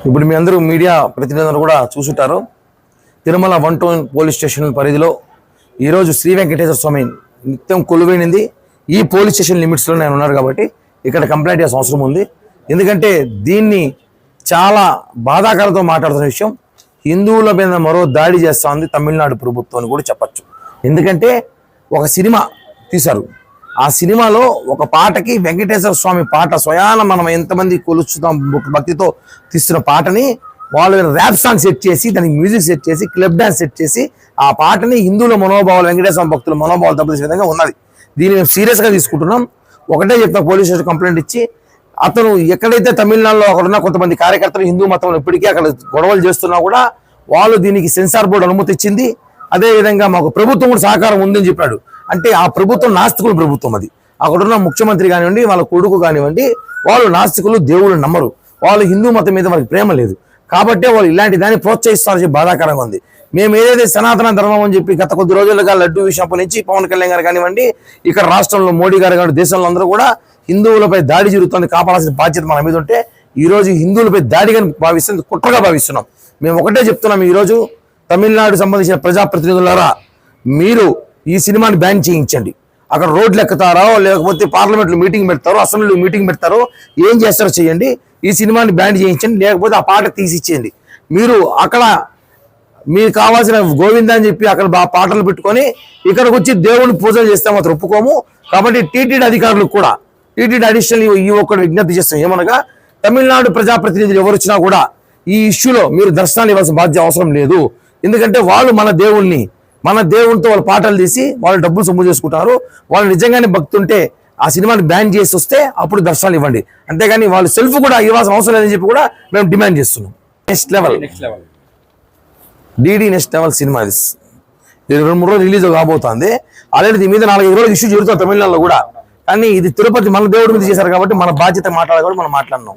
ఇప్పుడు మీ అందరూ మీడియా ప్రతినిధులు కూడా చూసుంటారు. తిరుమల 1 టౌన్ పోలీస్ స్టేషన్ పరిధిలో ఈరోజు శ్రీ వెంకటేశ్వర స్వామి నిత్యం కొలువైనది ఈ పోలీస్ స్టేషన్ లిమిట్స్లో నేను ఉన్నారు కాబట్టి ఇక్కడ కంప్లైంట్ చేయాల్సిన అవసరం ఉంది. ఎందుకంటే దీన్ని చాలా బాధాకరంతో మాట్లాడుతున్న విషయం, హిందువుల మీద మరో దాడి చేస్తూ ఉంది తమిళనాడు ప్రభుత్వం అని కూడా చెప్పచ్చు. ఎందుకంటే ఒక సినిమా తీశారు, ఆ సినిమాలో ఒక పాటకి వెంకటేశ్వర స్వామి పాట స్వయాన మనం ఎంతమంది కొలుచుతాం భక్తితో తీస్తున్న పాటని వాళ్ళు ర్యాప్ సాంగ్ సెట్ చేసి దానికి మ్యూజిక్ సెట్ చేసి క్లబ్ డాన్స్ సెట్ చేసి ఆ పాటని హిందువుల మనోభావాలు వెంకటేశ్వర భక్తుల మనోభావాలు దెబ్బతీసే విధంగా ఉన్నది. దీన్ని మేము సీరియస్గా తీసుకుంటున్నాం. ఒకటే చెప్తాం, పోలీస్ స్టేషన్ కంప్లైంట్ ఇచ్చి అతను ఎక్కడైతే తమిళనాడులో అక్కడున్న కొంతమంది కార్యకర్తలు హిందూ మతంలో ఇప్పటికీ అక్కడ గొడవలు చేస్తున్నా కూడా వాళ్ళు దీనికి సెన్సార్ బోర్డు అనుమతి ఇచ్చింది. అదేవిధంగా మాకు ప్రభుత్వం కూడా సహకారం ఉందని చెప్పాడు. అంటే ఆ ప్రభుత్వం నాస్తికుల ప్రభుత్వం, అది అక్కడున్న ముఖ్యమంత్రి కానివ్వండి వాళ్ళ కొడుకు కానివ్వండి వాళ్ళు నాస్తికులు, దేవుళ్ళు నమ్మరు, వాళ్ళు హిందూ మతం మీద వాళ్ళకి ప్రేమ లేదు కాబట్టి వాళ్ళు ఇలాంటి దాన్ని ప్రోత్సహిస్తారని చెప్పి బాధాకరంగా ఉంది. మేము ఏదైతే సనాతన ధర్మం అని చెప్పి గత కొద్ది రోజులుగా లడ్డూ విషయం నుంచి పవన్ కళ్యాణ్ గారు కానివ్వండి ఇక్కడ రాష్ట్రంలో మోడీ గారు కానివ్వండి దేశంలో అందరూ కూడా హిందువులపై దాడి జరుగుతుంది, కాపాడాల్సిన బాధ్యత మన మీద ఉంటే ఈరోజు హిందువులపై దాడిగా భావిస్తుంది, కుట్రగా భావిస్తున్నాం. మేము ఒకటే చెప్తున్నాం, ఈరోజు తమిళనాడు సంబంధించిన ప్రజాప్రతినిధులారా మీరు ఈ సినిమాని బ్యాన్ చేయించండి. అక్కడ రోడ్లు ఎక్కుతారో లేకపోతే పార్లమెంట్లో మీటింగ్ పెడతారో అసెంబ్లీలో మీటింగ్ పెడతారో ఏం చేస్తారో చేయండి, ఈ సినిమాని బ్యాన్ చేయించండి, లేకపోతే ఆ పాట తీసిచ్చేయండి. మీరు అక్కడ మీకు కావాల్సిన గోవింద అని చెప్పి అక్కడ పాటలు పెట్టుకొని ఇక్కడికి వచ్చి దేవుని పూజలు చేస్తే మాత్రం ఒప్పుకోము. కాబట్టి టీటీడీ అధికారులకు కూడా టీటీడీ అడిషనల్ ఈ ఒక్కటి విజ్ఞప్తి చేస్తాం, ఏమనగా తమిళనాడు ప్రజాప్రతినిధులు ఎవరు వచ్చినా కూడా ఈ ఇష్యూలో మీరు దర్శనాలు ఇవ్వాల్సిన బాధ్యత అవసరం లేదు. ఎందుకంటే వాళ్ళు మన దేవునితో వాళ్ళు పాటలు తీసి వాళ్ళు డబ్బులు సొమ్ము చేసుకుంటారు. వాళ్ళు నిజంగానే భక్తి ఉంటే ఆ సినిమాని బ్యాన్ చేసి వస్తే అప్పుడు దర్శనాలు ఇవ్వండి, అంతేగాని వాళ్ళు సెల్ఫ్ కూడా ఇవ్వాల్సిన అవసరం లేదని చెప్పి కూడా మేము డిమాండ్ చేస్తున్నాం. Next level DD next level cinema ఇది 2-3 రోజులు రిలీజ్ కాబోతుంది. ఆల్రెడీ దీని మీద 4-5 రోజులు ఇష్యూ జరుగుతుంది తమిళనాడులో కూడా. కానీ ఇది తిరుపతి మన దేవుడి మీద చేశారు కాబట్టి మన బాధ్యత మాట్లాడాలి కాబట్టి మనం మాట్లాడినాం.